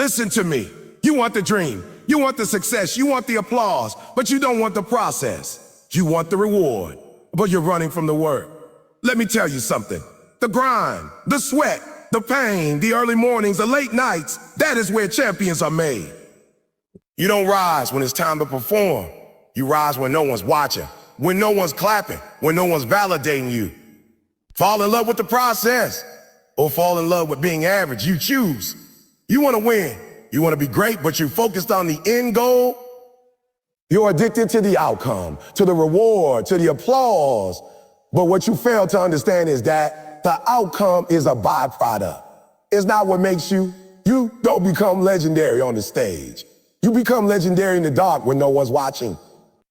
Listen to me. You want the dream. You want the success. You want the applause, but you don't want the process. You want the reward, but you're running from the work. Let me tell you something. The grind, the sweat, the pain, the early mornings, the late nights, that is where champions are made. You don't rise when it's time to perform. You rise when no one's watching, when no one's clapping, when no one's validating you. Fall in love with the process or fall in love with being average. You choose. You want to win. You want to be great, but you're focused on the end goal. You're addicted to the outcome, to the reward, to the applause. But what you fail to understand is that the outcome is a byproduct. It's not what makes you. You don't become legendary on the stage. You become legendary in the dark when no one's watching.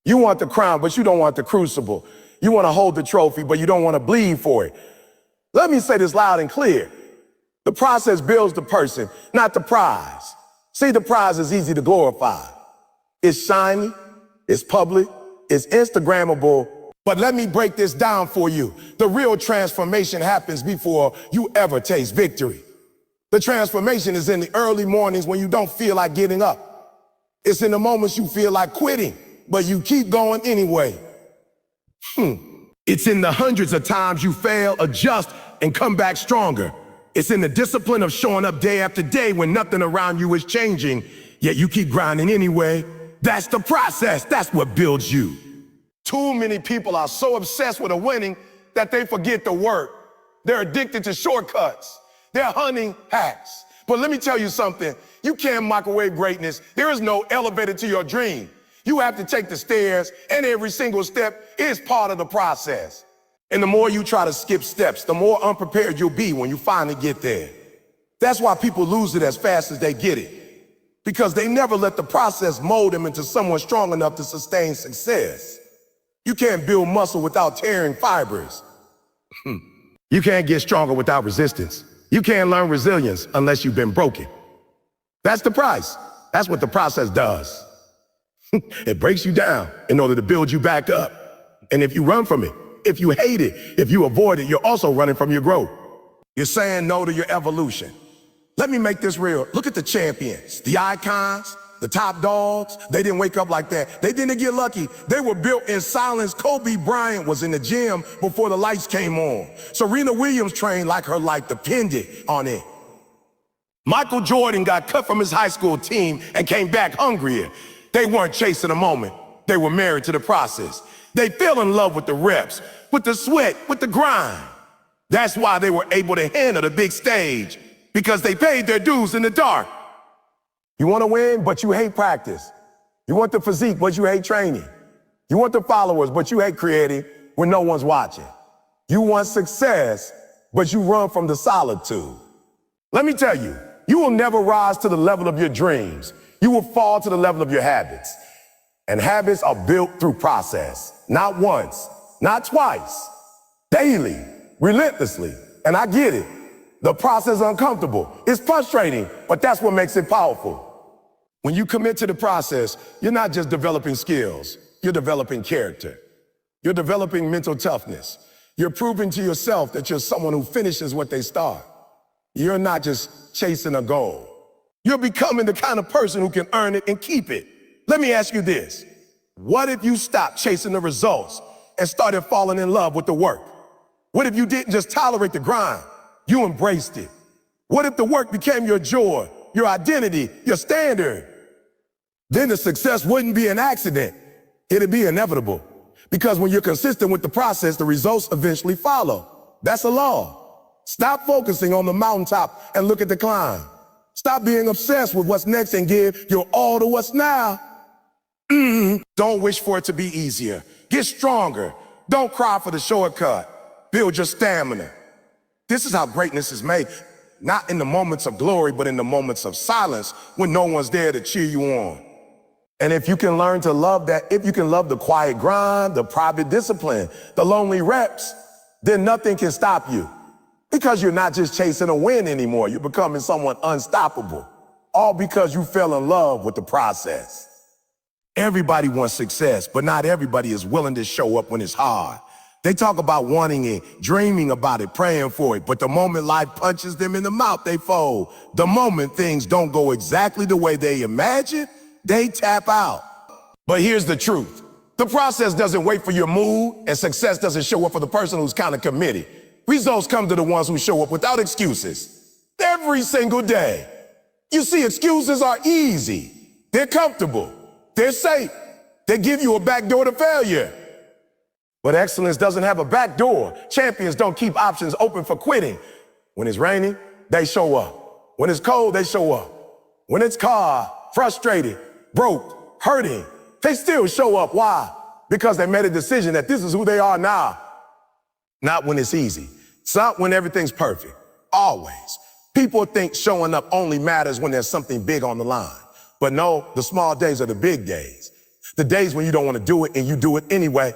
You want the crown, but you don't want the crucible. You want to hold the trophy, but you don't want to bleed for it. Let me say this loud and clear. The process builds the person, not the prize. See, the prize is easy to glorify. It's shiny, it's public, it's Instagrammable. But let me break this down for you. The real transformation happens before you ever taste victory. The transformation is in the early mornings when you don't feel like getting up. It's in the moments you feel like quitting, but you keep going anyway. It's in the hundreds of times you fail, adjust, and come back stronger. It's in the discipline of showing up day after day when nothing around you is changing, yet you keep grinding anyway. That's the process. That's what builds you. Too many people are so obsessed with winning that they forget the work. They're addicted to shortcuts. They're hunting hacks. But let me tell you something. You can't microwave greatness. There is no elevator to your dream. You have to take the stairs, and every single step is part of the process. And the more you try to skip steps, the more unprepared you'll be when you finally get there. That's why people lose it as fast as they get it, because they never let the process mold them into someone strong enough to sustain success. You can't build muscle without tearing fibers. You can't get stronger without resistance. You can't learn resilience unless you've been broken. That's the price. That's what the process does. It breaks you down in order to build you back up. And if you run from it, if you hate it, if you avoid it, you're also running from your growth. You're saying no to your evolution. Let me make this real. Look at the champions, the icons, the top dogs. They didn't wake up like that. They didn't get lucky. They were built in silence. Kobe Bryant was in the gym before the lights came on. Serena Williams trained like her life depended on it. Michael Jordan got cut from his high school team and came back hungrier. They weren't chasing a moment. They were married to the process. They fell in love with the reps, with the sweat, with the grind. That's why they were able to handle the big stage, because they paid their dues in the dark. You want to win, but you hate practice. You want the physique, but you hate training. You want the followers, but you hate creating when no one's watching. You want success, but you run from the solitude. Let me tell you, you will never rise to the level of your dreams. You will fall to the level of your habits. And habits are built through process. Not once, not twice, daily, relentlessly. And I get it. The process is uncomfortable. It's frustrating, but that's what makes it powerful. When you commit to the process, you're not just developing skills. You're developing character. You're developing mental toughness. You're proving to yourself that you're someone who finishes what they start. You're not just chasing a goal. You're becoming the kind of person who can earn it and keep it. Let me ask you this. What if you stopped chasing the results and started falling in love with the work? What if you didn't just tolerate the grind? You embraced it. What if the work became your joy, your identity, your standard? Then the success wouldn't be an accident. It'd be inevitable. Because when you're consistent with the process, the results eventually follow. That's a law. Stop focusing on the mountaintop and look at the climb. Stop being obsessed with what's next and give your all to what's now. Don't wish for it to be easier. Get stronger. Don't cry for the shortcut. Build your stamina. This is how greatness is made. Not in the moments of glory, but in the moments of silence when no one's there to cheer you on. And if you can learn to love that, if you can love the quiet grind, the private discipline, the lonely reps, then nothing can stop you. Because you're not just chasing a win anymore. You're becoming someone unstoppable. All because you fell in love with the process. Everybody wants success, but not everybody is willing to show up when it's hard. They talk about wanting it, dreaming about it, praying for it, but the moment life punches them in the mouth, they fold. The moment things don't go exactly the way they imagine, they tap out. But here's the truth. The process doesn't wait for your mood, and success doesn't show up for the person who's kind of committed. Results come to the ones who show up without excuses. Every single day. You see, excuses are easy. They're comfortable. They're safe. They give you a back door to failure. But excellence doesn't have a back door. Champions don't keep options open for quitting. When it's raining, they show up. When it's cold, they show up. When it's cold, frustrated, broke, hurting, they still show up. Why? Because they made a decision that this is who they are now. Not when it's easy. It's not when everything's perfect. Always. People think showing up only matters when there's something big on the line. But no, the small days are the big days. The days when you don't want to do it and you do it anyway.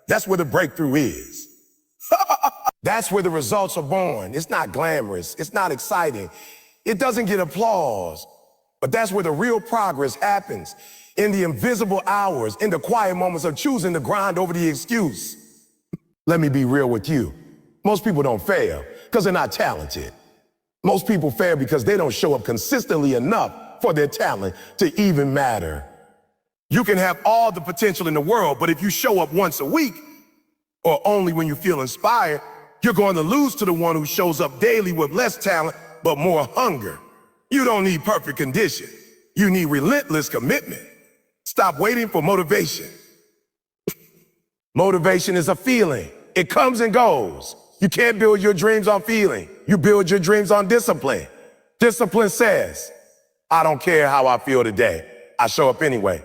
That's where the breakthrough is. That's where the results are born. It's not glamorous. It's not exciting. It doesn't get applause. But that's where the real progress happens. In the invisible hours, in the quiet moments of choosing to grind over the excuse. Let me be real with you. Most people don't fail because they're not talented. Most people fail because they don't show up consistently enough for their talent to even matter. You can have all the potential in the world, but if you show up once a week, or only when you feel inspired, you're going to lose to the one who shows up daily with less talent, but more hunger. You don't need perfect condition. You need relentless commitment. Stop waiting for motivation. Motivation is a feeling. It comes and goes. You can't build your dreams on feeling. You build your dreams on discipline. Discipline says, I don't care how I feel today. I show up anyway.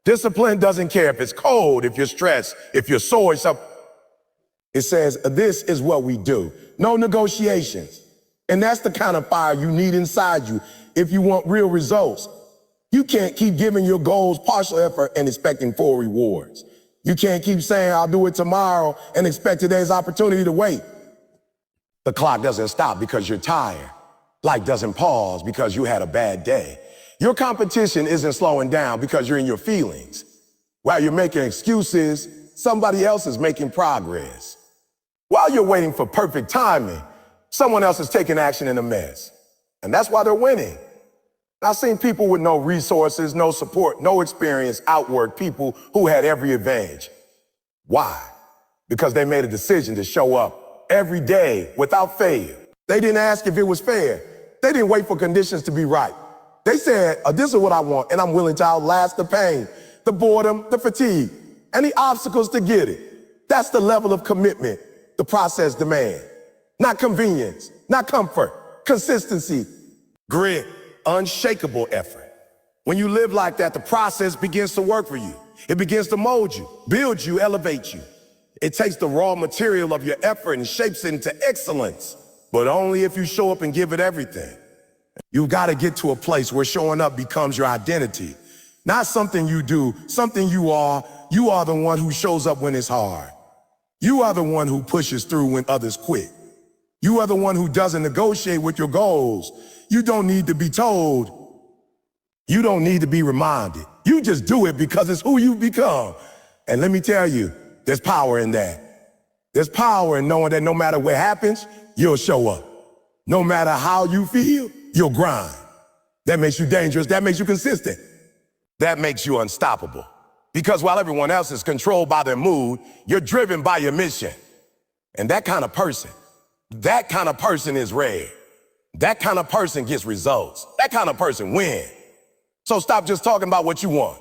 Discipline doesn't care if it's cold, if you're stressed, if you're sore, it says, this is what we do. No negotiations. And that's the kind of fire you need inside you if you want real results. You can't keep giving your goals partial effort and expecting full rewards. You can't keep saying, I'll do it tomorrow and expect today's opportunity to wait. The clock doesn't stop because you're tired. Life doesn't pause because you had a bad day. Your competition isn't slowing down because you're in your feelings. While you're making excuses, somebody else is making progress. While you're waiting for perfect timing, someone else is taking action in a mess. And that's why they're winning. I've seen people with no resources, no support, no experience outwork people who had every advantage. Why? Because they made a decision to show up every day without failure. They didn't ask if it was fair. They didn't wait for conditions to be right. They said, this is what I want, and I'm willing to outlast the pain, the boredom, the fatigue, and the obstacles to get it. That's the level of commitment the process demands. Not convenience, not comfort, consistency, grit, unshakable effort. When you live like that, the process begins to work for you. It begins to mold you, build you, elevate you. It takes the raw material of your effort and shapes it into excellence, but only if you show up and give it everything. You've got to get to a place where showing up becomes your identity. Not something you do, something you are. You are the one who shows up when it's hard. You are the one who pushes through when others quit. You are the one who doesn't negotiate with your goals. You don't need to be told. You don't need to be reminded. You just do it because it's who you've become. And let me tell you, there's power in that. There's power in knowing that no matter what happens, you'll show up. No matter how you feel, you'll grind. That makes you dangerous. That makes you consistent. That makes you unstoppable. Because while everyone else is controlled by their mood, you're driven by your mission. And that kind of person is rare. That kind of person gets results. That kind of person wins. So stop just talking about what you want.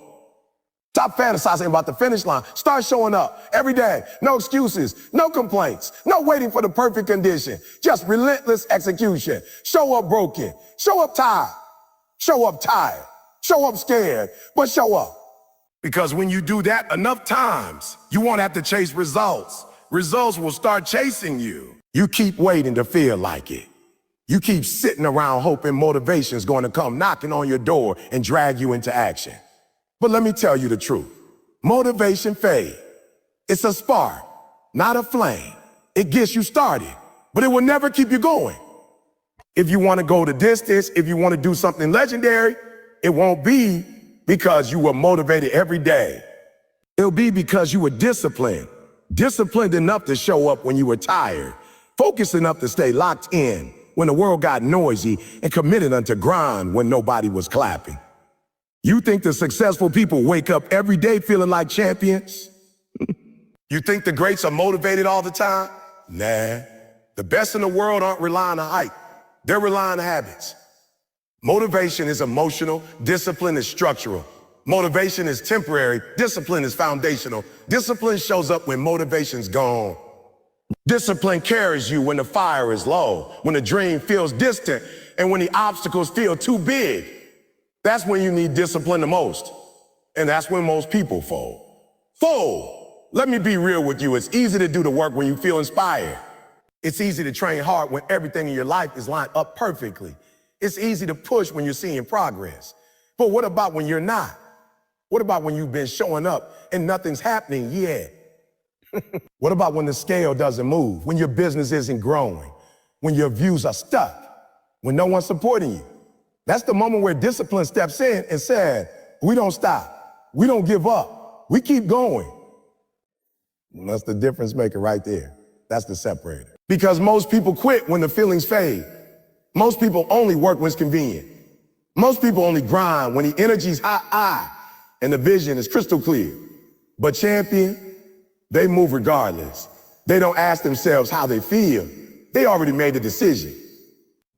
Stop fantasizing about the finish line. Start showing up every day. No excuses, no complaints, no waiting for the perfect condition. Just relentless execution. Show up broken. Show up tired. Show up tired. Show up scared, but show up. Because when you do that enough times, you won't have to chase results. Results will start chasing you. You keep waiting to feel like it. You keep sitting around hoping motivation is going to come knocking on your door and drag you into action. But let me tell you the truth. Motivation fades. It's a spark, not a flame. It gets you started, but it will never keep you going. If you want to go the distance, if you want to do something legendary, it won't be because you were motivated every day. It'll be because you were disciplined, Disciplined enough to show up when you were tired. Focused enough to stay locked in when the world got noisy, and committed unto grind when nobody was clapping. You think the successful people wake up every day feeling like champions? You think the greats are motivated all the time? Nah. The best in the world aren't relying on hype. They're relying on habits. Motivation is emotional, discipline is structural. Motivation is temporary, discipline is foundational. Discipline shows up when motivation's gone. Discipline carries you when the fire is low, when the dream feels distant, and when the obstacles feel too big. That's when you need discipline the most. And that's when most people fold. Fold! Let me be real with you. It's easy to do the work when you feel inspired. It's easy to train hard when everything in your life is lined up perfectly. It's easy to push when you're seeing progress. But what about when you're not? What about when you've been showing up and nothing's happening yet? What about when the scale doesn't move, when your business isn't growing, when your views are stuck, when no one's supporting you? That's the moment where discipline steps in and says, we don't stop, we don't give up, we keep going. That's the difference maker right there. That's the separator. Because most people quit when the feelings fade. Most people only work when it's convenient. Most people only grind when the energy's high and the vision is crystal clear. But champion, they move regardless. They don't ask themselves how they feel. They already made the decision.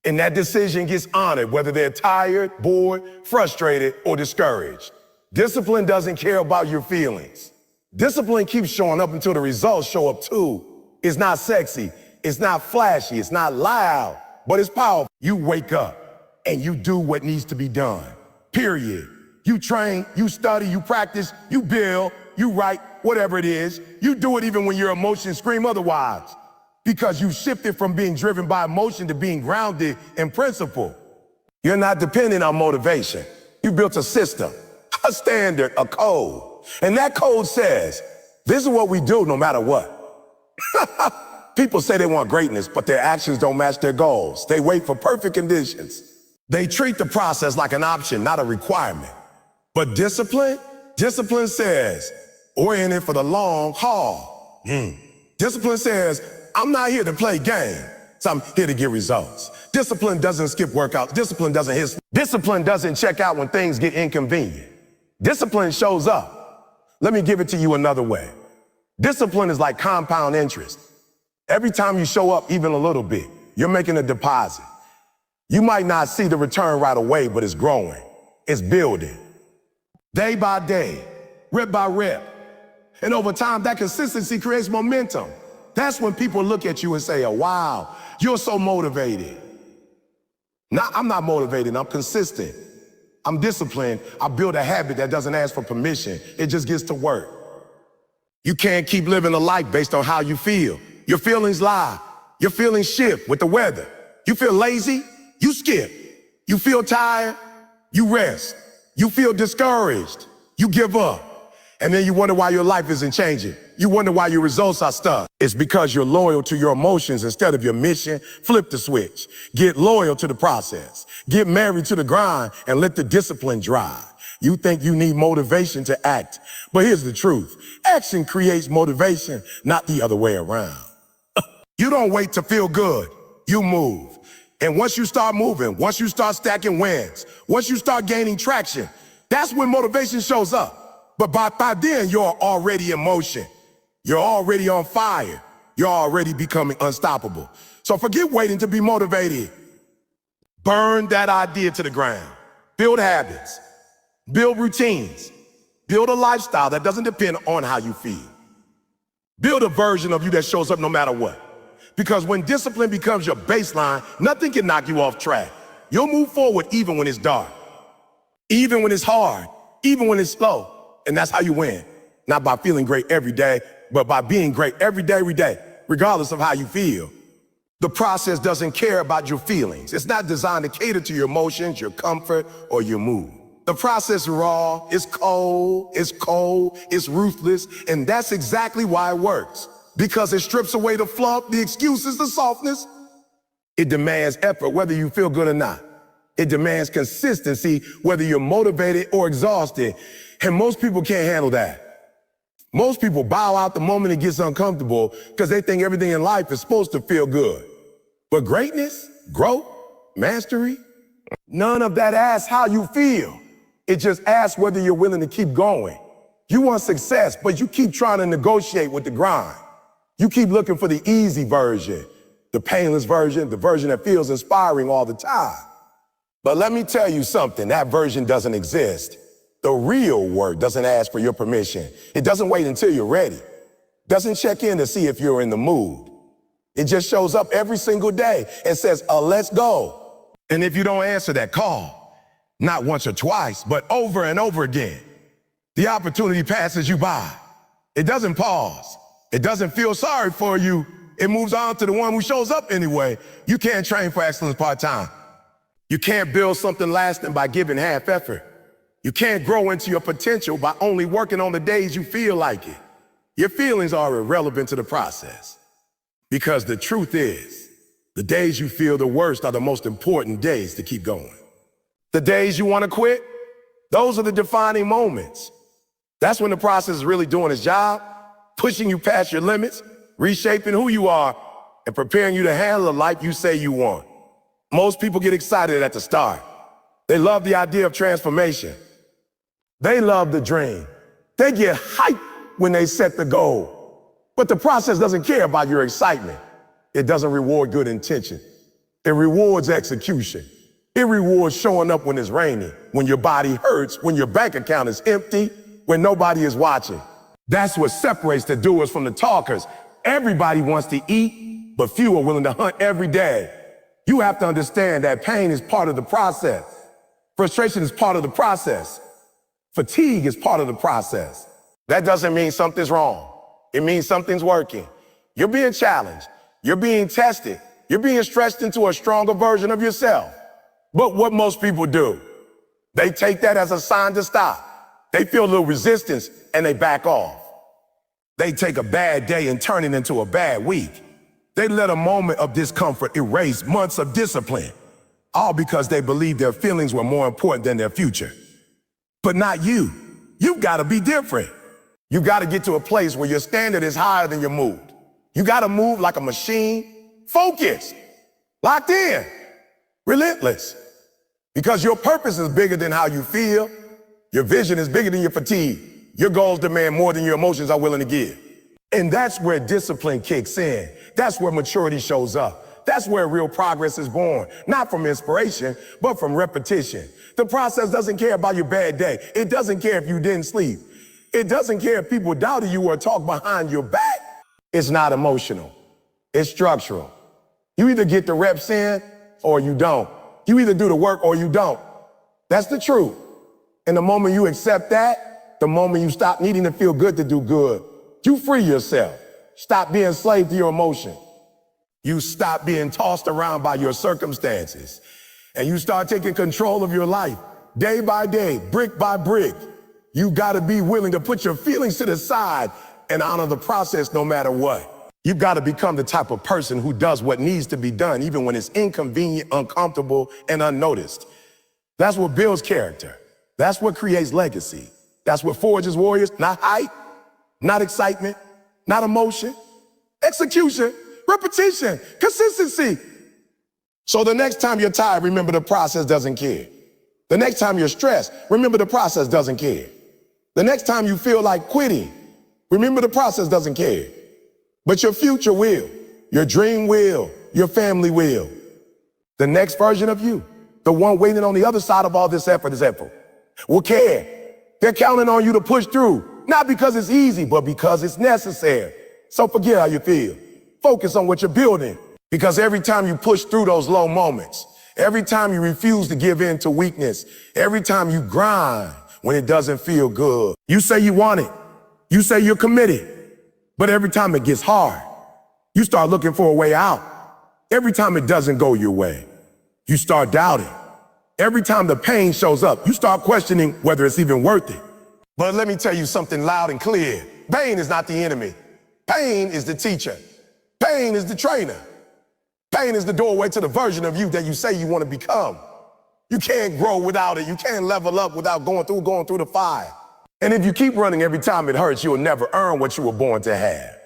And that decision gets honored, whether they're tired, bored, frustrated, or discouraged. Discipline doesn't care about your feelings. Discipline keeps showing up until the results show up too. It's not sexy, it's not flashy, it's not loud, but it's powerful. You wake up and you do what needs to be done, period. You train, you study, you practice, you build, you write, whatever it is. You do it even when your emotions scream otherwise, because you shifted from being driven by emotion to being grounded in principle. You're not dependent on motivation. You built a system, a standard, a code. And that code says, this is what we do no matter what. People say they want greatness, but their actions don't match their goals. They wait for perfect conditions. They treat the process like an option, not a requirement. But discipline says, we're in it for the long haul. Discipline says, I'm not here to play games, I'm here to get results. Discipline doesn't skip workouts. Discipline doesn't hit. Discipline doesn't check out when things get inconvenient. Discipline shows up. Let me give it to you another way. Discipline is like compound interest. Every time you show up even a little bit, you're making a deposit. You might not see the return right away, but it's growing. It's building. Day by day, rep by rep. And over time, that consistency creates momentum. That's when people look at you and say, oh, wow, you're so motivated. Now, I'm not motivated, I'm consistent. I'm disciplined. I build a habit that doesn't ask for permission. It just gets to work. You can't keep living a life based on how you feel. Your feelings lie. Your feelings shift with the weather. You feel lazy, you skip. You feel tired, you rest. You feel discouraged, you give up. And then you wonder why your life isn't changing. You wonder why your results are stuck. It's because you're loyal to your emotions instead of your mission. Flip the switch. Get loyal to the process. Get married to the grind and let the discipline drive. You think you need motivation to act, but here's the truth. Action creates motivation, not the other way around. You don't wait to feel good, you move. And once you start moving, once you start stacking wins, once you start gaining traction, that's when motivation shows up. But by then, you're already in motion. You're already on fire. You're already becoming unstoppable. So forget waiting to be motivated. Burn that idea to the ground. Build habits. Build routines. Build a lifestyle that doesn't depend on how you feel. Build a version of you that shows up no matter what. Because when discipline becomes your baseline, nothing can knock you off track. You'll move forward even when it's dark, even when it's hard, even when it's slow. And that's how you win. Not by feeling great every day, but by being great every day, regardless of how you feel. The process doesn't care about your feelings. It's not designed to cater to your emotions, your comfort, or your mood. The process is raw, it's cold, it's ruthless, and that's exactly why it works. Because it strips away the fluff, the excuses, the softness. It demands effort, whether you feel good or not. It demands consistency, whether you're motivated or exhausted. And most people can't handle that. Most people bow out the moment it gets uncomfortable because they think everything in life is supposed to feel good. But greatness, growth, mastery, none of that asks how you feel. It just asks whether you're willing to keep going. You want success, but you keep trying to negotiate with the grind. You keep looking for the easy version, the painless version, the version that feels inspiring all the time. But let me tell you something, that version doesn't exist. The real work doesn't ask for your permission. It doesn't wait until you're ready. Doesn't check in to see if you're in the mood. It just shows up every single day and says, let's go. And if you don't answer that call, not once or twice, but over and over again, the opportunity passes you by. It doesn't pause. It doesn't feel sorry for you. It moves on to the one who shows up anyway. You can't train for excellence part-time. You can't build something lasting by giving half effort. You can't grow into your potential by only working on the days you feel like it. Your feelings are irrelevant to the process. Because the truth is, the days you feel the worst are the most important days to keep going. The days you want to quit, those are the defining moments. That's when the process is really doing its job, pushing you past your limits, reshaping who you are, and preparing you to handle the life you say you want. Most people get excited at the start. They love the idea of transformation. They love the dream. They get hyped when they set the goal. But the process doesn't care about your excitement. It doesn't reward good intention. It rewards execution. It rewards showing up when it's raining, when your body hurts, when your bank account is empty, when nobody is watching. That's what separates the doers from the talkers. Everybody wants to eat, but few are willing to hunt every day. You have to understand that pain is part of the process. Frustration is part of the process. Fatigue is part of the process. That doesn't mean something's wrong. It means something's working. You're being challenged. You're being tested. You're being stretched into a stronger version of yourself. But what most people do, they take that as a sign to stop. They feel a little resistance and they back off. They take a bad day and turn it into a bad week. They let a moment of discomfort erase months of discipline, all because they believe their feelings were more important than their future. But not you. You've got to be different. You've got to get to a place where your standard is higher than your mood. You got to move like a machine, focused, locked in, relentless. Because your purpose is bigger than how you feel. Your vision is bigger than your fatigue. Your goals demand more than your emotions are willing to give. And that's where discipline kicks in. That's where maturity shows up. That's where real progress is born. Not from inspiration, but from repetition. The process doesn't care about your bad day. It doesn't care if you didn't sleep. It doesn't care if people doubted you or talk behind your back. It's not emotional. It's structural. You either get the reps in or you don't. You either do the work or you don't. That's the truth. And the moment you accept that, the moment you stop needing to feel good to do good, you free yourself. Stop being a slave to your emotion. You stop being tossed around by your circumstances. And you start taking control of your life, day by day, brick by brick. You gotta be willing to put your feelings to the side and honor the process no matter what. You've gotta become the type of person who does what needs to be done, even when it's inconvenient, uncomfortable, and unnoticed. That's what builds character. That's what creates legacy. That's what forges warriors, not hype, not excitement, not emotion, execution, repetition, consistency. So the next time you're tired, remember the process doesn't care. The next time you're stressed, remember the process doesn't care. The next time you feel like quitting, remember the process doesn't care. But your future will, your dream will, your family will. The next version of you, the one waiting on the other side of all this effort will care. They're counting on you to push through, not because it's easy, but because it's necessary. So forget how you feel. Focus on what you're building. Because every time you push through those low moments, every time you refuse to give in to weakness, every time you grind when it doesn't feel good, you say you want it. You say you're committed. But every time it gets hard, you start looking for a way out. Every time it doesn't go your way, you start doubting. Every time the pain shows up, you start questioning whether it's even worth it. But let me tell you something loud and clear. Pain is not the enemy. Pain is the teacher. Pain is the trainer. Pain is the doorway to the version of you that you say you want to become. You can't grow without it. You can't level up without going through the fire. And if you keep running every time it hurts, you'll never earn what you were born to have.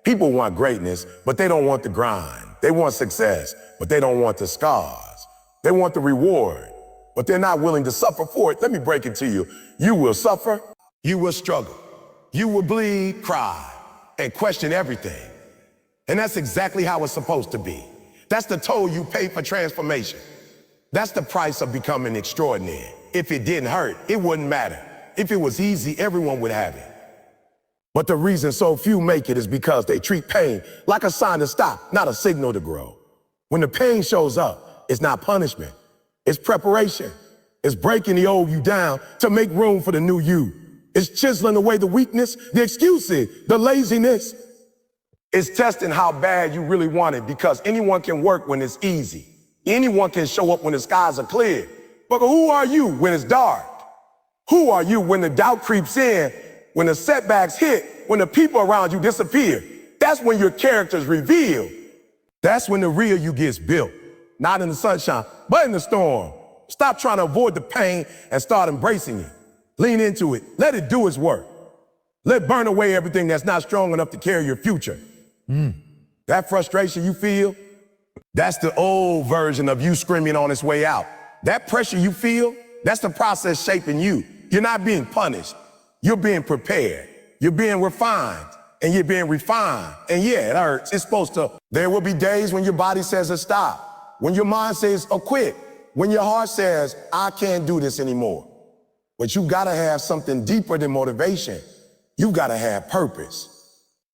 People want greatness, but they don't want the grind. They want success, but they don't want the scars. They want the reward, but they're not willing to suffer for it. Let me break it to you. You will suffer, you will struggle, you will bleed, cry, and question everything. And that's exactly how it's supposed to be. That's the toll you pay for transformation. That's the price of becoming extraordinary. If it didn't hurt, it wouldn't matter. If it was easy, everyone would have it. But the reason so few make it is because they treat pain like a sign to stop, not a signal to grow. When the pain shows up, it's not punishment. It's preparation. It's breaking the old you down to make room for the new you. It's chiseling away the weakness, the excuses, the laziness. It's testing how bad you really want it, because anyone can work when it's easy. Anyone can show up when the skies are clear. But who are you when it's dark? Who are you when the doubt creeps in, when the setbacks hit, when the people around you disappear? That's when your character's revealed. That's when the real you gets built. Not in the sunshine, but in the storm. Stop trying to avoid the pain and start embracing it. Lean into it. Let it do its work. Let it burn away everything that's not strong enough to carry your future. That frustration you feel, that's the old version of you screaming on its way out. That pressure you feel, that's the process shaping you. You're not being punished. You're being prepared. You're being refined. And you're being refined. And yeah, it hurts. It's supposed to. There will be days when your body says to stop. When your mind says, oh, quit. When your heart says, I can't do this anymore. But you gotta have something deeper than motivation. You've gotta have purpose.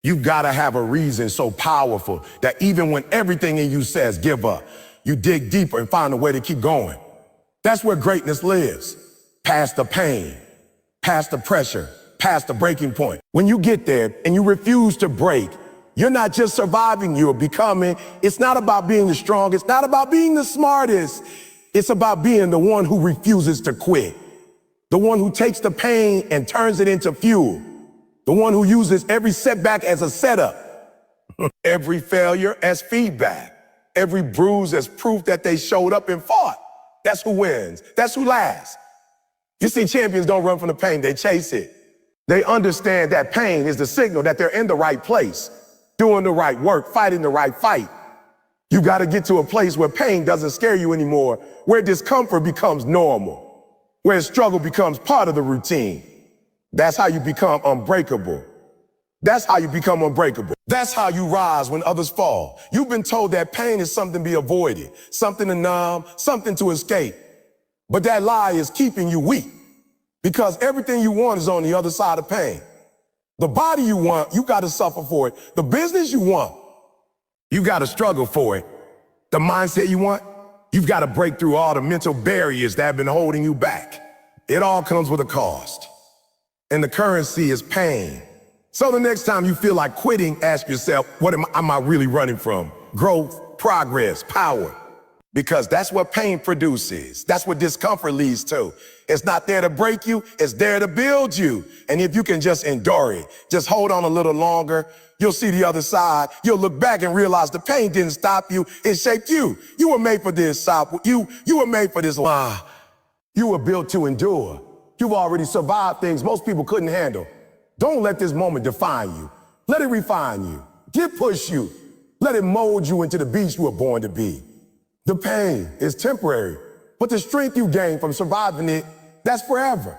You've gotta have a reason so powerful that even when everything in you says give up, you dig deeper and find a way to keep going. That's where greatness lives. Past the pain, past the pressure, past the breaking point. When you get there and you refuse to break, you're not just surviving, you're becoming. It's not about being the strongest, not about being the smartest. It's about being the one who refuses to quit. The one who takes the pain and turns it into fuel. The one who uses every setback as a setup. Every failure as feedback. Every bruise as proof that they showed up and fought. That's who wins. That's who lasts. You see, champions don't run from the pain, they chase it. They understand that pain is the signal that they're in the right place, doing the right work, fighting the right fight. You got to get to a place where pain doesn't scare you anymore, where discomfort becomes normal, where struggle becomes part of the routine. That's how you become unbreakable. That's how you become unbreakable. That's how you rise when others fall. You've been told that pain is something to be avoided, something to numb, something to escape. But that lie is keeping you weak, because everything you want is on the other side of pain. The body you want, you got to suffer for it. The business you want, you got to struggle for it. The mindset you want, you've got to break through all the mental barriers that have been holding you back. It all comes with a cost. And the currency is pain. So the next time you feel like quitting, ask yourself, what am I really running from? Growth, progress, power. Because that's what pain produces. That's what discomfort leads to. It's not there to break you, it's there to build you. And if you can just endure it, just hold on a little longer, you'll see the other side. You'll look back and realize the pain didn't stop you, it shaped you. You were made for this, you were made for this. You were built to endure. You've already survived things most people couldn't handle. Don't let this moment define you. Let it refine you. Get push you. Let it mold you into the beast you were born to be. The pain is temporary, but the strength you gain from surviving it, that's forever.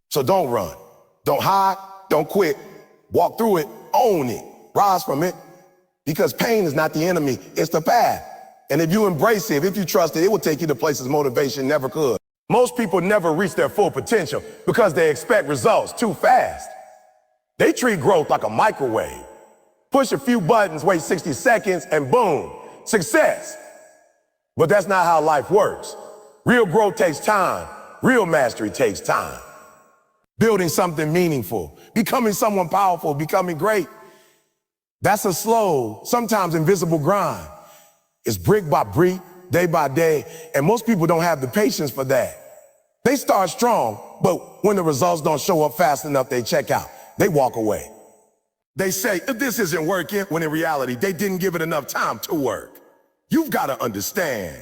So don't run. Don't hide. Don't quit. Walk through it. Own it. Rise from it. Because pain is not the enemy. It's the path. And if you embrace it, if you trust it, it will take you to places motivation never could. Most people never reach their full potential because they expect results too fast. They treat growth like a microwave. Push a few buttons, wait 60 seconds, and boom, success. But that's not how life works. Real growth takes time. Real mastery takes time. Building something meaningful, becoming someone powerful, becoming great. That's a slow, sometimes invisible grind. It's brick by brick, day by day, and most people don't have the patience for that. They start strong, but when the results don't show up fast enough, they check out. They walk away. They say, if this isn't working, when in reality, they didn't give it enough time to work. You've got to understand,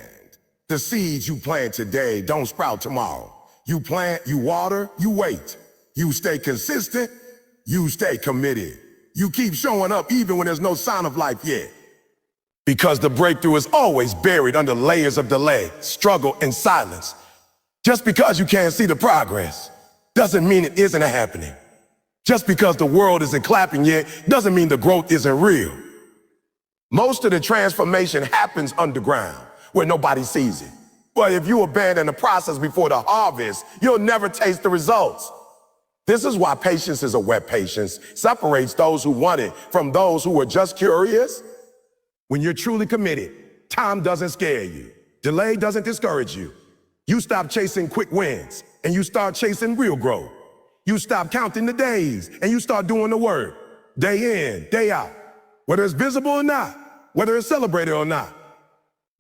the seeds you plant today don't sprout tomorrow. You plant, you water, you wait. You stay consistent, you stay committed. You keep showing up even when there's no sign of life yet. Because the breakthrough is always buried under layers of delay, struggle, and silence. Just because you can't see the progress doesn't mean it isn't happening. Just because the world isn't clapping yet doesn't mean the growth isn't real. Most of the transformation happens underground, where nobody sees it. But if you abandon the process before the harvest, you'll never taste the results. This is why patience is a wet patience, separates those who want it from those who are just curious. When you're truly committed, time doesn't scare you. Delay doesn't discourage you. You stop chasing quick wins and you start chasing real growth. You stop counting the days and you start doing the work, day in, day out, whether it's visible or not, whether it's celebrated or not.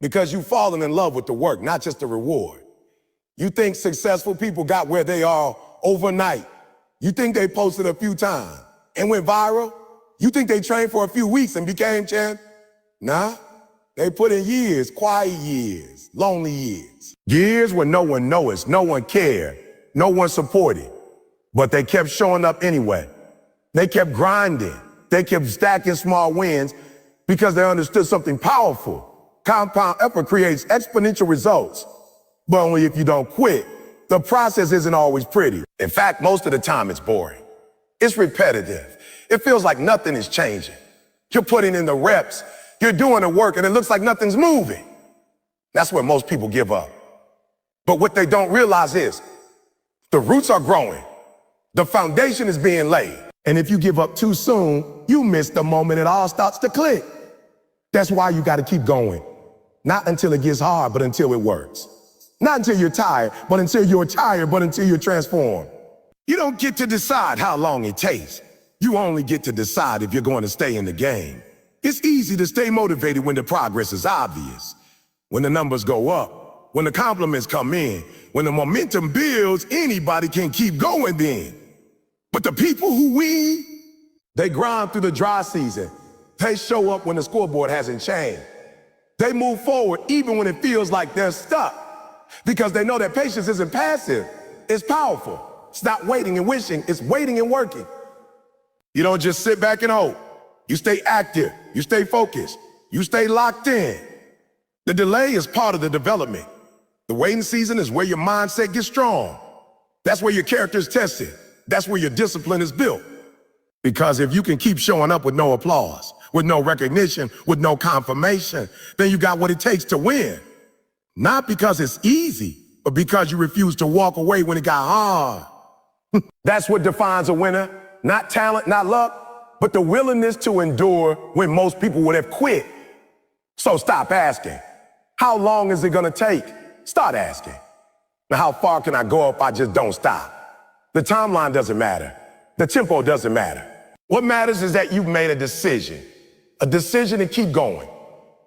Because you've fallen in love with the work, not just the reward. You think successful people got where they are overnight. You think they posted a few times and went viral. You think they trained for a few weeks and became champ. Nah, they put in years, quiet years, lonely years. Years where no one noticed, no one cared, no one supported. But they kept showing up anyway. They kept grinding. They kept stacking small wins because they understood something powerful. Compound effort creates exponential results, but only if you don't quit. The process isn't always pretty. In fact, most of the time it's boring. It's repetitive. It feels like nothing is changing. You're putting in the reps, you're doing the work, and it looks like nothing's moving. That's where most people give up. But what they don't realize is the roots are growing. The foundation is being laid. And if you give up too soon, you miss the moment it all starts to click. That's why you got to keep going. Not until it gets hard, but until it works. Not until you're tired, but until you're tired, but until you're transformed. You don't get to decide how long it takes. You only get to decide if you're going to stay in the game. It's easy to stay motivated when the progress is obvious. When the numbers go up, when the compliments come in, when the momentum builds, anybody can keep going then. But the people who win, they grind through the dry season. They show up when the scoreboard hasn't changed. They move forward even when it feels like they're stuck. Because they know that patience isn't passive, it's powerful. It's not waiting and wishing, it's waiting and working. You don't just sit back and hope. You stay active, you stay focused, you stay locked in. The delay is part of the development. The waiting season is where your mindset gets strong. That's where your character is tested. That's where your discipline is built. Because if you can keep showing up with no applause, with no recognition, with no confirmation, then you got what it takes to win. Not because it's easy, but because you refuse to walk away when it got hard. That's what defines a winner. Not talent, not luck, but the willingness to endure when most people would have quit. So stop asking, how long is it gonna take? Start asking. Now, how far can I go if I just don't stop? The timeline doesn't matter. The tempo doesn't matter. What matters is that you've made a decision to keep going,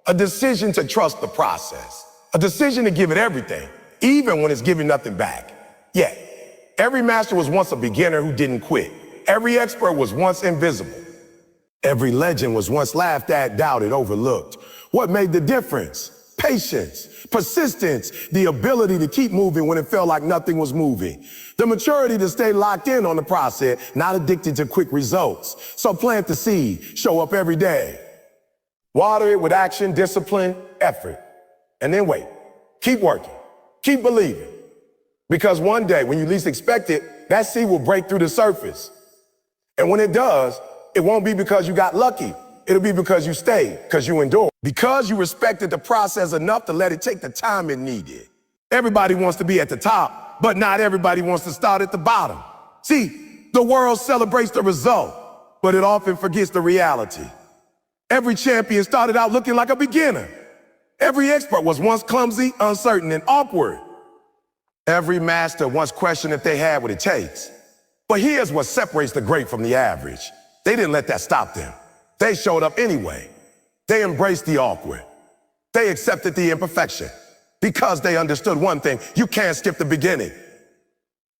a decision to trust the process. A decision to give it everything, even when it's giving nothing back. Yeah, every master was once a beginner who didn't quit. Every expert was once invisible. Every legend was once laughed at, doubted, overlooked. What made the difference? Patience, persistence, the ability to keep moving when it felt like nothing was moving. The maturity to stay locked in on the process, not addicted to quick results. So plant the seed, show up every day. Water it with action, discipline, effort. And then wait, keep working, keep believing. Because one day, when you least expect it, that seed will break through the surface. And when it does, it won't be because you got lucky. It'll be because you stayed, because you endured. Because you respected the process enough to let it take the time it needed. Everybody wants to be at the top, but not everybody wants to start at the bottom. See, the world celebrates the result, but it often forgets the reality. Every champion started out looking like a beginner. Every expert was once clumsy, uncertain, and awkward. Every master once questioned if they had what it takes. But here's what separates the great from the average. They didn't let that stop them. They showed up anyway. They embraced the awkward. They accepted the imperfection because they understood one thing: you can't skip the beginning.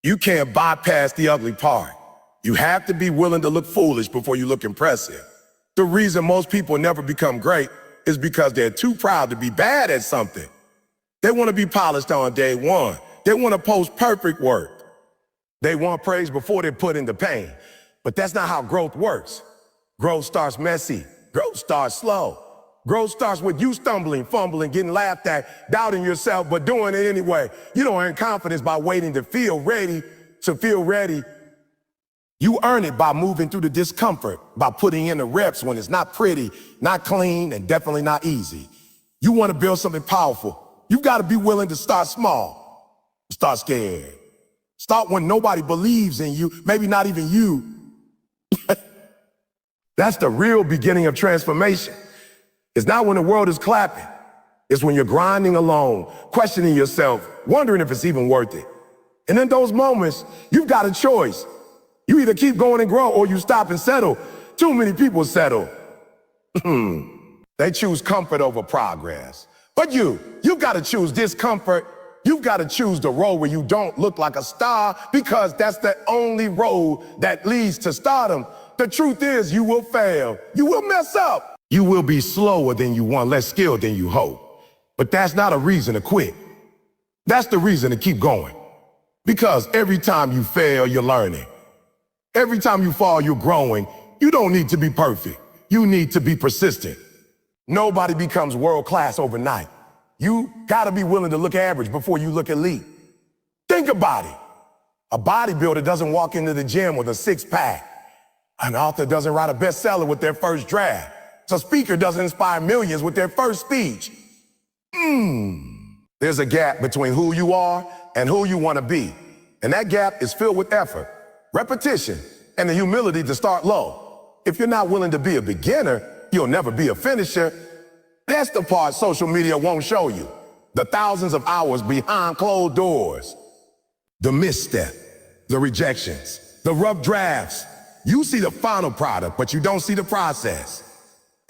You can't bypass the ugly part. You have to be willing to look foolish before you look impressive. The reason most people never become great is because they're too proud to be bad at something. They want to be polished on day one. They want to post perfect work. They want praise before they're put into pain. But that's not how growth works. Growth starts messy. Growth starts slow. Growth starts with you stumbling, fumbling, getting laughed at, doubting yourself, but doing it anyway. You don't earn confidence by waiting to feel ready. You earn it by moving through the discomfort, by putting in the reps when it's not pretty, not clean, and definitely not easy. You want to build something powerful. You've got to be willing to start small. Start scared. Start when nobody believes in you, maybe not even you. That's the real beginning of transformation. It's not when the world is clapping. It's when you're grinding alone, questioning yourself, wondering if it's even worth it. And in those moments, you've got a choice. You either keep going and grow or you stop and settle. Too many people settle. They choose comfort over progress. But you've got to choose discomfort. You've got to choose the road where you don't look like a star, because that's the only road that leads to stardom. The truth is, you will fail. You will mess up. You will be slower than you want, less skilled than you hope. But that's not a reason to quit. That's the reason to keep going. Because every time you fail, you're learning. Every time you fall, you're growing. You don't need to be perfect. You need to be persistent. Nobody becomes world-class overnight. You gotta be willing to look average before you look elite. Think about it. A bodybuilder doesn't walk into the gym with a six-pack. An author doesn't write a bestseller with their first draft. A speaker doesn't inspire millions with their first speech. There's a gap between who you are and who you want to be. And that gap is filled with effort, repetition, and the humility to start low. If you're not willing to be a beginner, you'll never be a finisher. That's the part social media won't show you. The thousands of hours behind closed doors. The misstep, the rejections, the rough drafts. You see the final product, but you don't see the process.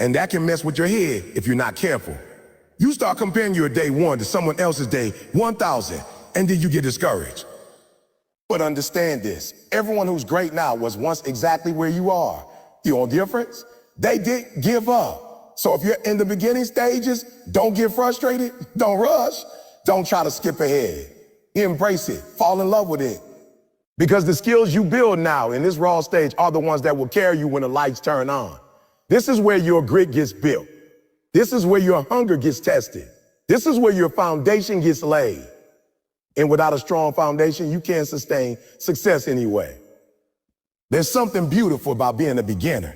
And that can mess with your head if you're not careful. You start comparing your day 1 to someone else's day 1,000, and then you get discouraged. But understand this, everyone who's great now was once exactly where you are. The only difference? They didn't give up. So if you're in the beginning stages, don't get frustrated, don't rush, don't try to skip ahead. Embrace it, fall in love with it. Because the skills you build now in this raw stage are the ones that will carry you when the lights turn on. This is where your grit gets built. This is where your hunger gets tested. This is where your foundation gets laid. And without a strong foundation, you can't sustain success anyway. There's something beautiful about being a beginner.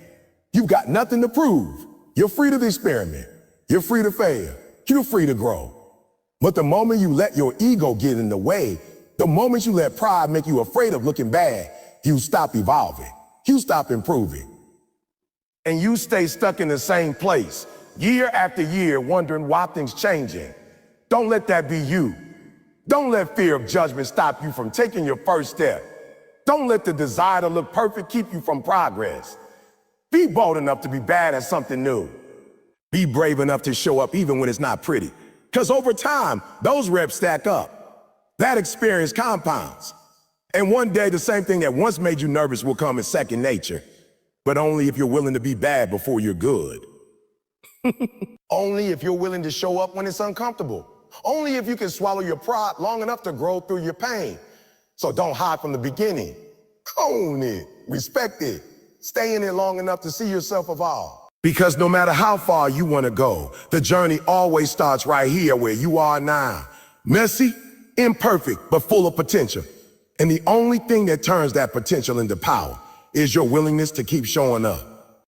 You've got nothing to prove. You're free to experiment. You're free to fail. You're free to grow. But the moment you let your ego get in the way, the moment you let pride make you afraid of looking bad, you stop evolving. You stop improving. And you stay stuck in the same place, year after year, wondering why things changing. Don't let that be you. Don't let fear of judgment stop you from taking your first step. Don't let the desire to look perfect keep you from progress. Be bold enough to be bad at something new. Be brave enough to show up even when it's not pretty. Because over time, those reps stack up. That experience compounds. And one day, the same thing that once made you nervous will come as second nature. But only if you're willing to be bad before you're good. Only if you're willing to show up when it's uncomfortable. Only if you can swallow your pride long enough to grow through your pain. So don't hide from the beginning. Own it, respect it, stay in it long enough to see yourself evolve. Because no matter how far you want to go, the journey always starts right here where you are now. Messy, imperfect, but full of potential. And the only thing that turns that potential into power is your willingness to keep showing up.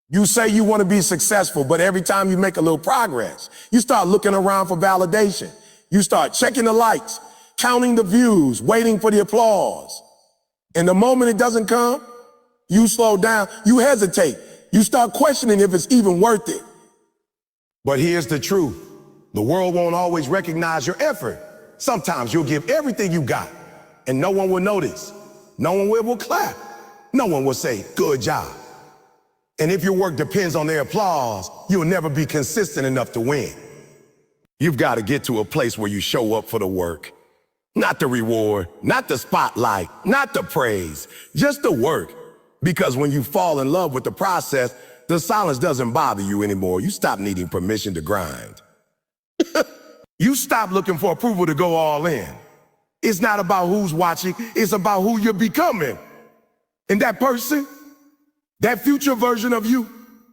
You say you want to be successful, but every time you make a little progress, you start looking around for validation. You start checking the likes, counting the views, waiting for the applause. And the moment it doesn't come, you slow down, you hesitate. You start questioning if it's even worth it. But here's the truth. The world won't always recognize your effort. Sometimes you'll give everything you got, and no one will notice. No one will clap. No one will say, good job. And if your work depends on their applause, you'll never be consistent enough to win. You've got to get to a place where you show up for the work. Not the reward, not the spotlight, not the praise, just the work. Because when you fall in love with the process, the silence doesn't bother you anymore. You stop needing permission to grind. You stop looking for approval to go all in. It's not about who's watching, it's about who you're becoming. And that person, that future version of you,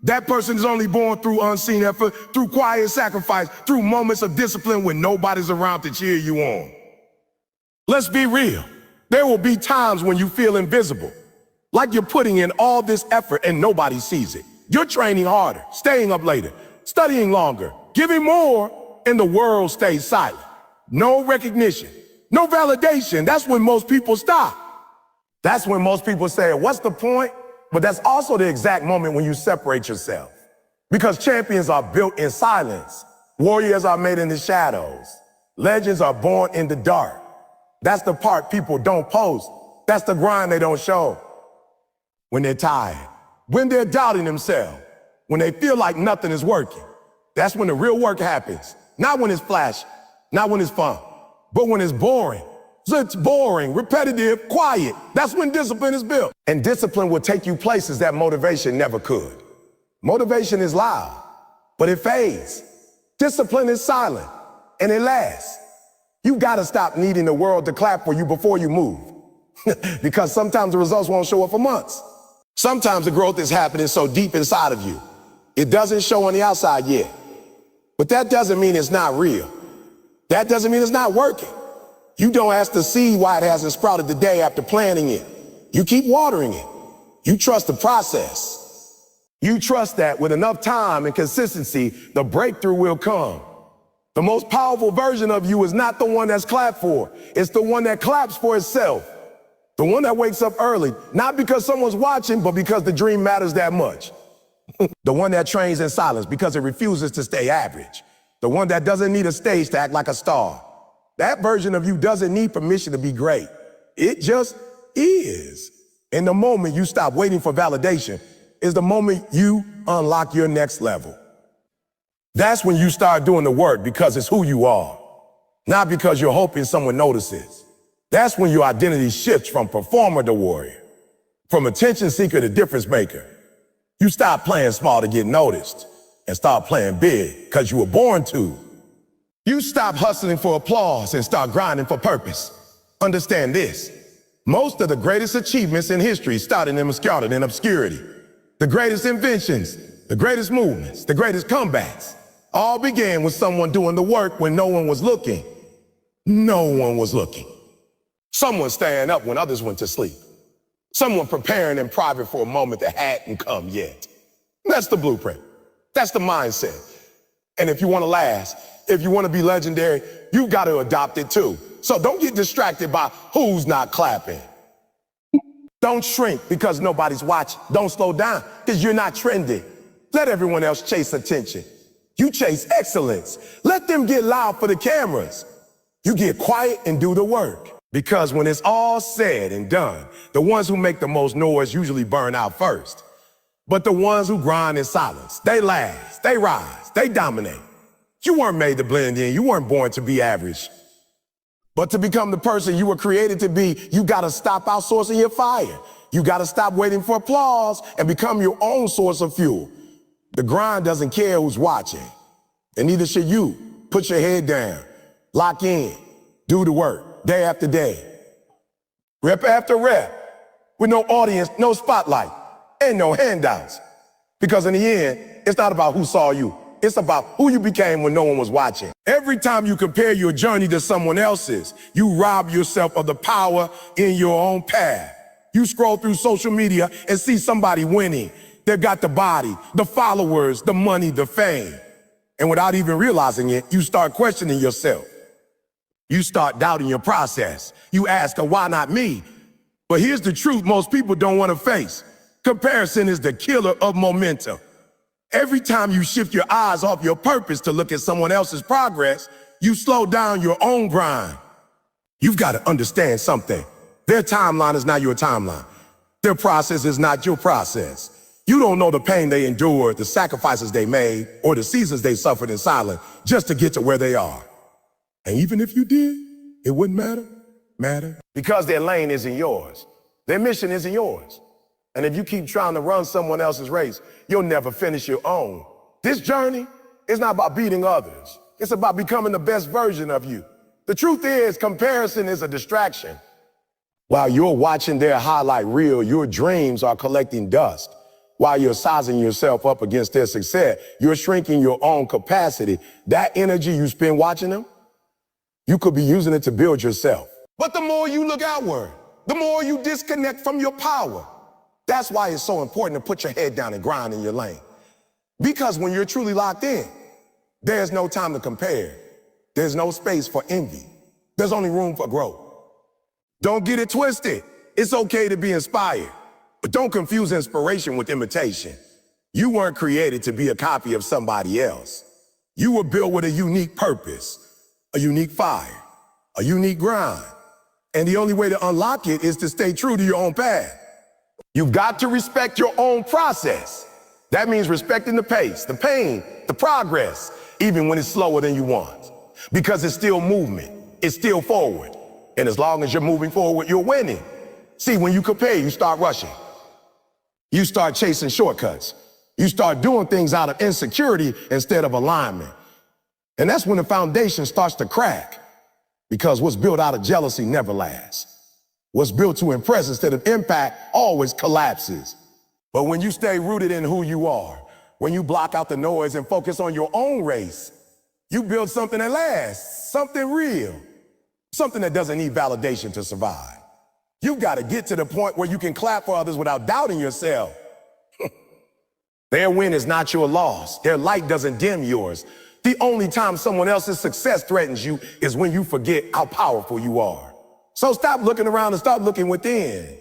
that person is only born through unseen effort, through quiet sacrifice, through moments of discipline when nobody's around to cheer you on. Let's be real. There will be times when you feel invisible, like you're putting in all this effort and nobody sees it. You're training harder, staying up later, studying longer, giving more, and the world stays silent. No recognition, no validation. That's when most people stop. That's when most people say, what's the point? But that's also the exact moment when you separate yourself. Because champions are built in silence. Warriors are made in the shadows. Legends are born in the dark. That's the part people don't post. That's the grind they don't show. When they're tired, when they're doubting themselves, when they feel like nothing is working, that's when the real work happens. Not when it's flashy, not when it's fun, but when it's boring. So it's boring, repetitive, quiet. That's when discipline is built. And discipline will take you places that motivation never could. Motivation is loud, but it fades. Discipline is silent, and it lasts. You gotta stop needing the world to clap for you before you move. Because sometimes the results won't show up for months. Sometimes the growth is happening so deep inside of you, it doesn't show on the outside yet. But that doesn't mean it's not real. That doesn't mean it's not working. You don't ask to see why it hasn't sprouted the day after planting it. You keep watering it. You trust the process. You trust that with enough time and consistency, the breakthrough will come. The most powerful version of you is not the one that's clapped for. It's the one that claps for itself. The one that wakes up early, not because someone's watching, but because the dream matters that much. The one that trains in silence because it refuses to stay average. The one that doesn't need a stage to act like a star. That version of you doesn't need permission to be great. It just is. And the moment you stop waiting for validation is the moment you unlock your next level. That's when you start doing the work because it's who you are, not because you're hoping someone notices. That's when your identity shifts from performer to warrior, from attention seeker to difference maker. You stop playing small to get noticed and start playing big because you were born to. You stop hustling for applause and start grinding for purpose. Understand this. Most of the greatest achievements in history started in obscurity. The greatest inventions, the greatest movements, the greatest comebacks all began with someone doing the work when no one was looking. No one was looking. Someone staying up when others went to sleep. Someone preparing in private for a moment that hadn't come yet. That's the blueprint. That's the mindset. And if you want to last, if you want to be legendary, you got to adopt it too. So don't get distracted by who's not clapping. Don't shrink because nobody's watching. Don't slow down because you're not trending. Let everyone else chase attention. You chase excellence. Let them get loud for the cameras. You get quiet and do the work. Because when it's all said and done, the ones who make the most noise usually burn out first. But the ones who grind in silence, they last, they rise, they dominate. You weren't made to blend in. You weren't born to be average. But to become the person you were created to be, you gotta stop outsourcing your fire. You gotta stop waiting for applause and become your own source of fuel. The grind doesn't care who's watching, and neither should you. Put your head down, lock in, do the work, day after day. Rep after rep, with no audience, no spotlight, and no handouts. Because in the end, it's not about who saw you. It's about who you became when no one was watching. Every time you compare your journey to someone else's, you rob yourself of the power in your own path. You scroll through social media and see somebody winning. They've got the body, the followers, the money, the fame. And without even realizing it, you start questioning yourself. You start doubting your process. You ask, why not me? But here's the truth most people don't want to face. Comparison is the killer of momentum. Every time you shift your eyes off your purpose to look at someone else's progress, you slow down your own grind. You've got to understand something. Their timeline is not your timeline. Their process is not your process. You don't know the pain they endured, the sacrifices they made, or the seasons they suffered in silence just to get to where they are. And even if you did, it wouldn't matter. Because their lane isn't yours. Their mission isn't yours. And if you keep trying to run someone else's race, you'll never finish your own. This journey is not about beating others. It's about becoming the best version of you. The truth is, comparison is a distraction. While you're watching their highlight reel, your dreams are collecting dust. While you're sizing yourself up against their success, you're shrinking your own capacity. That energy you spend watching them, you could be using it to build yourself. But the more you look outward, the more you disconnect from your power. That's why it's so important to put your head down and grind in your lane. Because when you're truly locked in, there's no time to compare. There's no space for envy. There's only room for growth. Don't get it twisted. It's okay to be inspired, but don't confuse inspiration with imitation. You weren't created to be a copy of somebody else. You were built with a unique purpose, a unique fire, a unique grind. And the only way to unlock it is to stay true to your own path. You've got to respect your own process. That means respecting the pace, the pain, the progress, even when it's slower than you want. Because it's still movement, it's still forward. And as long as you're moving forward, you're winning. See, when you compare, you start rushing. You start chasing shortcuts. You start doing things out of insecurity instead of alignment. And that's when the foundation starts to crack. Because what's built out of jealousy never lasts. What's built to impress instead of impact always collapses. But when you stay rooted in who you are, when you block out the noise and focus on your own race, you build something that lasts, something real, something that doesn't need validation to survive. You've got to get to the point where you can clap for others without doubting yourself. Their win is not your loss. Their light doesn't dim yours. The only time someone else's success threatens you is when you forget how powerful you are. So stop looking around and start looking within.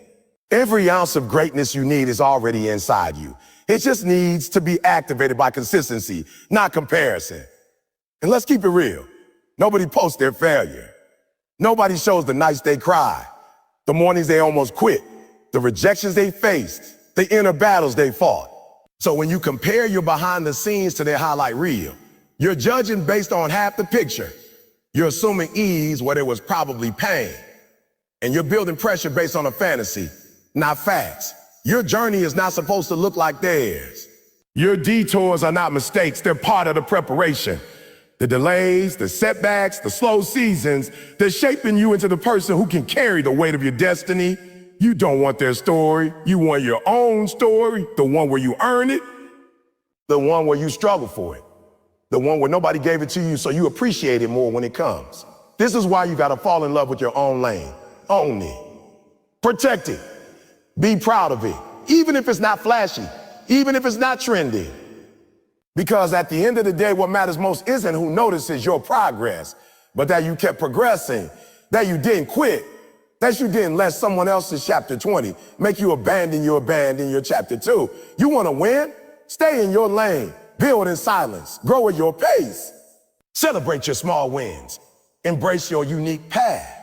Every ounce of greatness you need is already inside you. It just needs to be activated by consistency, not comparison. And let's keep it real. Nobody posts their failure. Nobody shows the nights they cried, the mornings they almost quit, the rejections they faced, the inner battles they fought. So when you compare your behind the scenes to their highlight reel, you're judging based on half the picture. You're assuming ease where there was probably pain. And you're building pressure based on a fantasy, not facts. Your journey is not supposed to look like theirs. Your detours are not mistakes, they're part of the preparation. The delays, the setbacks, the slow seasons, they're shaping you into the person who can carry the weight of your destiny. You don't want their story. You want your own story, the one where you earn it, the one where you struggle for it, the one where nobody gave it to you so you appreciate it more when it comes. This is why you gotta fall in love with your own lane. Own it. Protect it. Be proud of it. Even if it's not flashy, even if it's not trendy. Because at the end of the day, what matters most isn't who notices your progress, but that you kept progressing, that you didn't quit, that you didn't let someone else's chapter 20 make you abandon your chapter 2. You want to win? Stay in your lane. Build in silence. Grow at your pace. Celebrate your small wins. Embrace your unique path.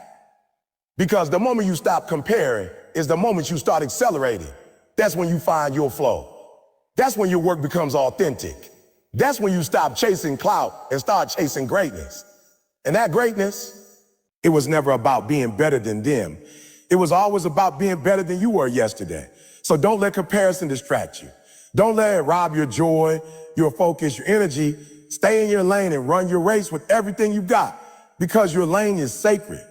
Because the moment you stop comparing is the moment you start accelerating. That's when you find your flow. That's when your work becomes authentic. That's when you stop chasing clout and start chasing greatness. And that greatness, it was never about being better than them. It was always about being better than you were yesterday. So don't let comparison distract you. Don't let it rob your joy, your focus, your energy. Stay in your lane and run your race with everything you got, because your lane is sacred.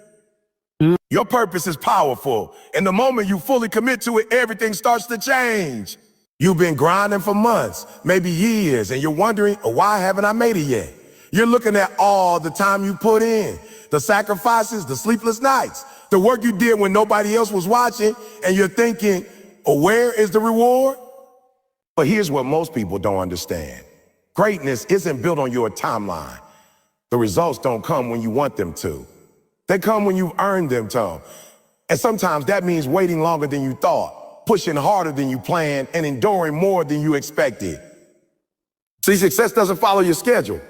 Your purpose is powerful, and the moment you fully commit to it, everything starts to change. You've been grinding for months, maybe years, and you're wondering, why haven't I made it yet? You're looking at all the time you put in, the sacrifices, the sleepless nights, the work you did when nobody else was watching, and you're thinking, where is the reward? But here's what most people don't understand. Greatness isn't built on your timeline. The results don't come when you want them to. They come when you've earned them, Tom. And sometimes that means waiting longer than you thought, pushing harder than you planned, and enduring more than you expected. See, success doesn't follow your schedule.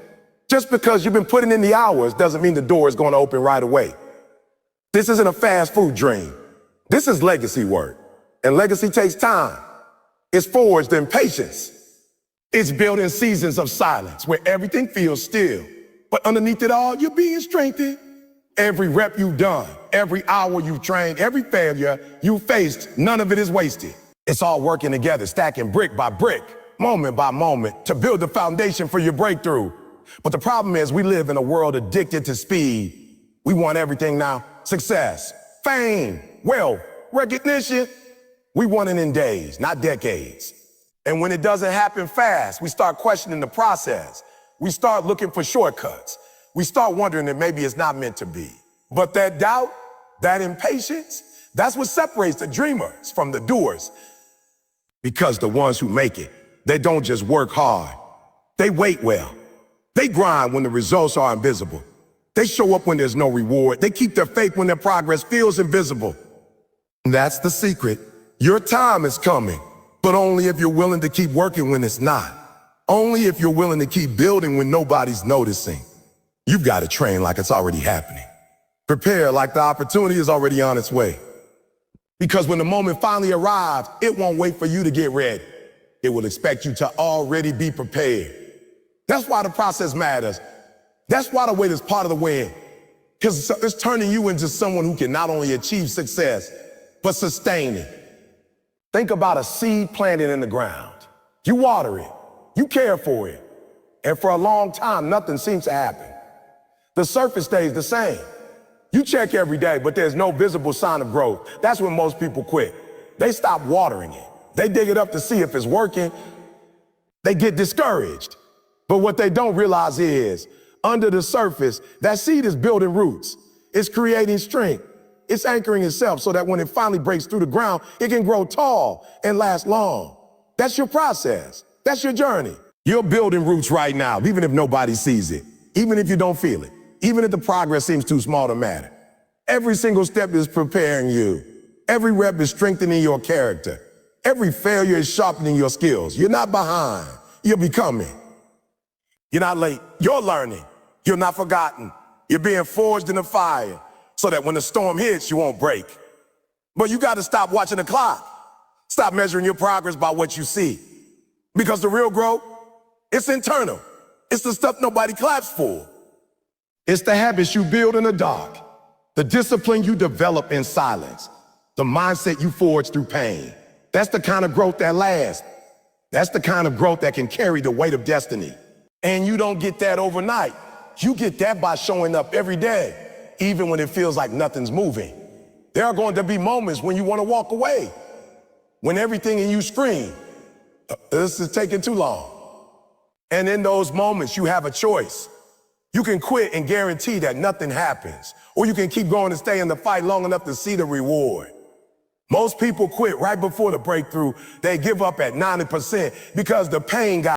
Just because you've been putting in the hours doesn't mean the door is going to open right away. This isn't a fast food dream. This is legacy work. And legacy takes time. It's forged in patience. It's built in seasons of silence where everything feels still. But underneath it all, you're being strengthened. Every rep you've done, every hour you've trained, every failure you faced, none of it is wasted. It's all working together, stacking brick by brick, moment by moment, to build the foundation for your breakthrough. But the problem is we live in a world addicted to speed. We want everything now. Success, fame, wealth, recognition. We want it in days, not decades. And when it doesn't happen fast, we start questioning the process. We start looking for shortcuts. We start wondering that maybe it's not meant to be. But that doubt, that impatience, that's what separates the dreamers from the doers. Because the ones who make it, they don't just work hard. They wait well. They grind when the results are invisible. They show up when there's no reward. They keep their faith when their progress feels invisible. And that's the secret. Your time is coming, but only if you're willing to keep working when it's not. Only if you're willing to keep building when nobody's noticing. You've got to train like it's already happening. Prepare like the opportunity is already on its way. Because when the moment finally arrives, it won't wait for you to get ready. It will expect you to already be prepared. That's why the process matters. That's why the wait is part of the win. Because it's turning you into someone who can not only achieve success, but sustain it. Think about a seed planted in the ground. You water it, you care for it, and for a long time, nothing seems to happen. The surface stays the same. You check every day, but there's no visible sign of growth. That's when most people quit. They stop watering it. They dig it up to see if it's working. They get discouraged. But what they don't realize is, under the surface, that seed is building roots. It's creating strength. It's anchoring itself so that when it finally breaks through the ground, it can grow tall and last long. That's your process. That's your journey. You're building roots right now, even if nobody sees it, even if you don't feel it, even if the progress seems too small to matter. Every single step is preparing you. Every rep is strengthening your character. Every failure is sharpening your skills. You're not behind. You're becoming. You're not late. You're learning. You're not forgotten. You're being forged in the fire so that when the storm hits, you won't break. But you got to stop watching the clock. Stop measuring your progress by what you see. Because the real growth, it's internal. It's the stuff nobody claps for. It's the habits you build in the dark, the discipline you develop in silence, the mindset you forge through pain. That's the kind of growth that lasts. That's the kind of growth that can carry the weight of destiny. And you don't get that overnight. You get that by showing up every day, even when it feels like nothing's moving. There are going to be moments when you want to walk away, when everything in you screams, this is taking too long. And in those moments, you have a choice. You can quit and guarantee that nothing happens, or you can keep going and stay in the fight long enough to see the reward. Most people quit right before the breakthrough. They give up at 90% because the pain got